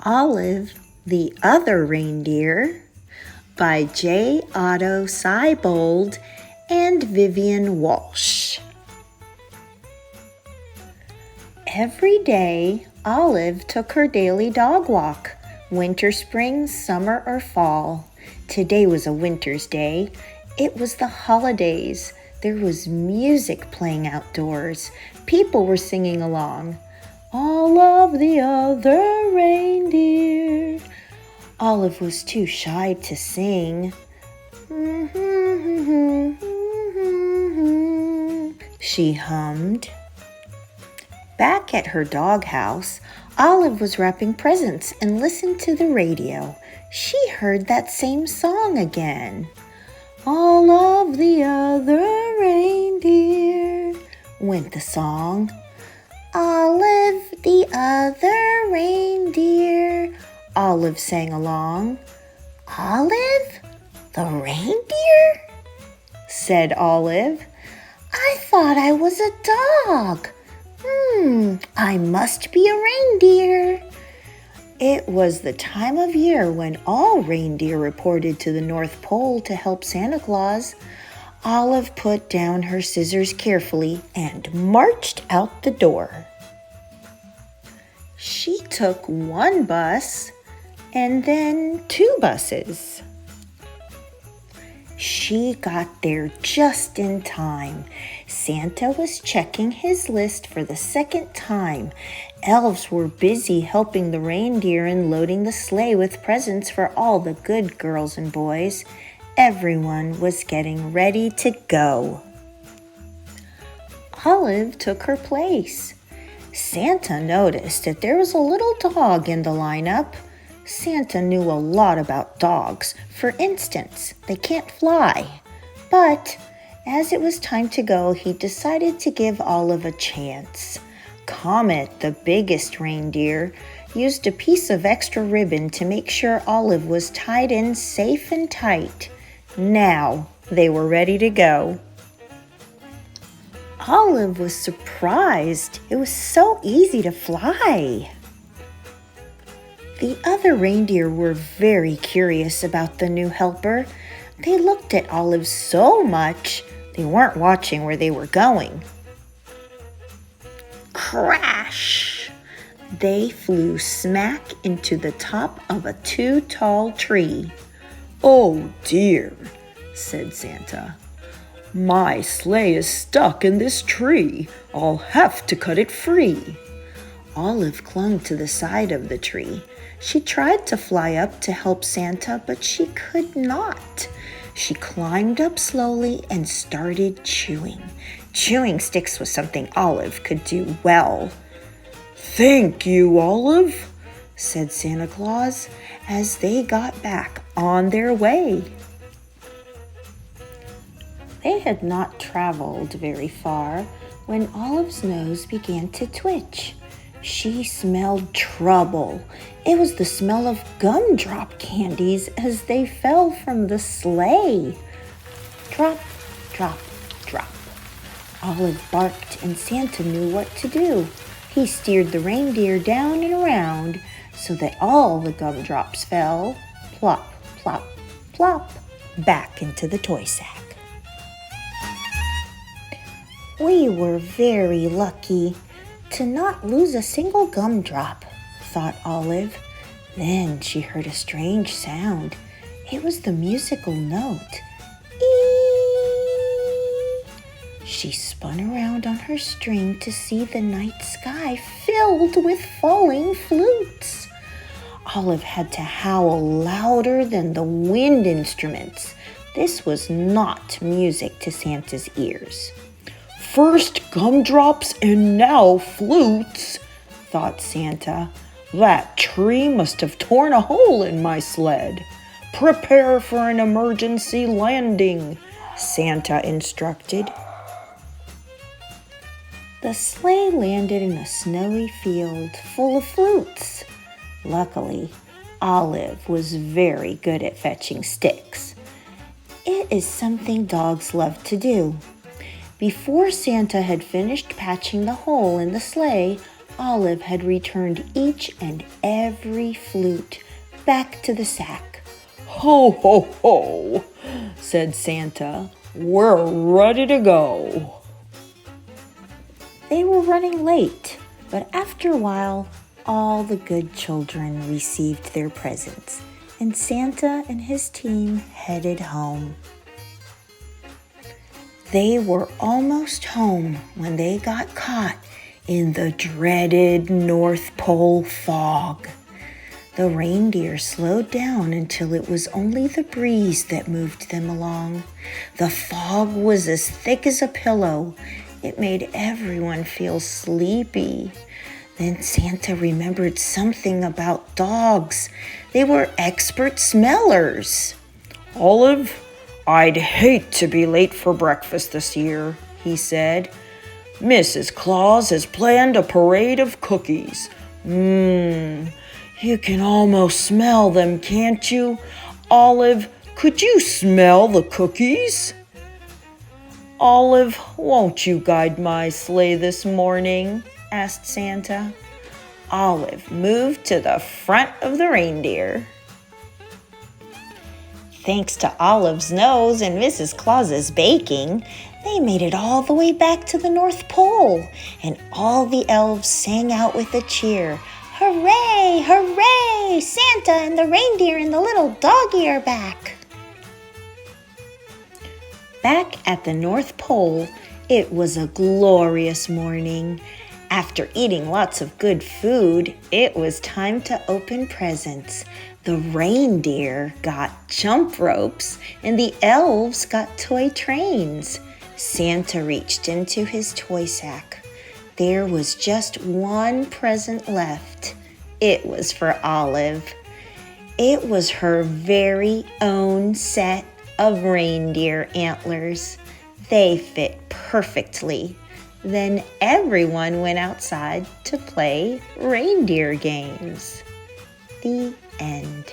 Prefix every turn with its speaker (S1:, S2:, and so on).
S1: Olive, the Other Reindeer by J. Otto Seibold and Vivian Walsh. Every day, Olive took her daily dog walk, winter, spring, summer, or fall. Today was a winter's day. It was the holidays. There was music playing outdoors. People were singing along. All of the other reindeer. Olive was too shy to sing. She hummed. Back at her doghouse, Olive was wrapping presents and listened to the radio. She heard that same song again. All of the other reindeer, went the song. Olive, the other reindeer, Olive sang along. Olive, the reindeer? Said Olive. I thought I was a dog. I must be a reindeer. It was the time of year when all reindeer reported to the North Pole to help Santa Claus. Olive put down her scissors carefully and marched out the door. She took one bus and then 2 buses. She got there just in time. Santa was checking his list for the second time. Elves were busy helping the reindeer and loading the sleigh with presents for all the good girls and boys. Everyone was getting ready to go. Olive took her place. Santa noticed that there was a little dog in the lineup. Santa knew a lot about dogs. For instance, they can't fly. But as it was time to go, he decided to give Olive a chance. Comet, the biggest reindeer, used a piece of extra ribbon to make sure Olive was tied in safe and tight. Now they were ready to go. Olive was surprised. It was so easy to fly. The other reindeer were very curious about the new helper. They looked at Olive so much, they weren't watching where they were going. Crash! They flew smack into the top of a too tall tree. Oh dear, said Santa. My sleigh is stuck in this tree. I'll have to cut it free. Olive clung to the side of the tree. She tried to fly up to help Santa, but she could not. She climbed up slowly and started chewing. Chewing sticks was something Olive could do well. Thank you, Olive, said Santa Claus as they got back on their way. They had not traveled very far when Olive's nose began to twitch. She smelled trouble. It was the smell of gumdrop candies as they fell from the sleigh. Drop, drop, drop. Olive barked and Santa knew what to do. He steered the reindeer down and around so that all the gumdrops fell, plop, plop, plop, back into the toy sack. We were very lucky to not lose a single gumdrop, thought Olive. Then she heard a strange sound. It was the musical note. Eee! She spun around on her string to see the night sky filled with falling flutes. Olive had to howl louder than the wind instruments. This was not music to Santa's ears. First gumdrops and now flutes, thought Santa. That tree must have torn a hole in my sled. Prepare for an emergency landing, Santa instructed. The sleigh landed in a snowy field full of flutes. Luckily, Olive was very good at fetching sticks. It is something dogs love to do. Before Santa had finished patching the hole in the sleigh, Olive had returned each and every flute back to the sack.
S2: "Ho, ho, ho," said Santa. "We're ready to go."
S1: They were running late, but after a while, all the good children received their presents, and Santa and his team headed home. They were almost home when they got caught in the dreaded North Pole fog. The reindeer slowed down until it was only the breeze that moved them along. The fog was as thick as a pillow. It made everyone feel sleepy. Then Santa remembered something about dogs. They were expert smellers.
S2: "Olive, I'd hate to be late for breakfast this year," he said. "Mrs. Claus has planned a parade of cookies. You can almost smell them, can't you? Olive, could you smell the cookies?"
S1: "Olive, won't you guide my sleigh this morning?" asked Santa. Olive moved to the front of the reindeer. Thanks to Olive's nose and Mrs. Claus's baking, they made it all the way back to the North Pole, and all the elves sang out with a cheer. "Hooray! Hooray! Santa and the reindeer and the little doggy are back!" Back at the North Pole, it was a glorious morning. After eating lots of good food, it was time to open presents. The reindeer got jump ropes, and the elves got toy trains. Santa reached into his toy sack. There was just one present left. It was for Olive. It was her very own set of reindeer antlers. They fit perfectly. Then everyone went outside to play reindeer games. The end.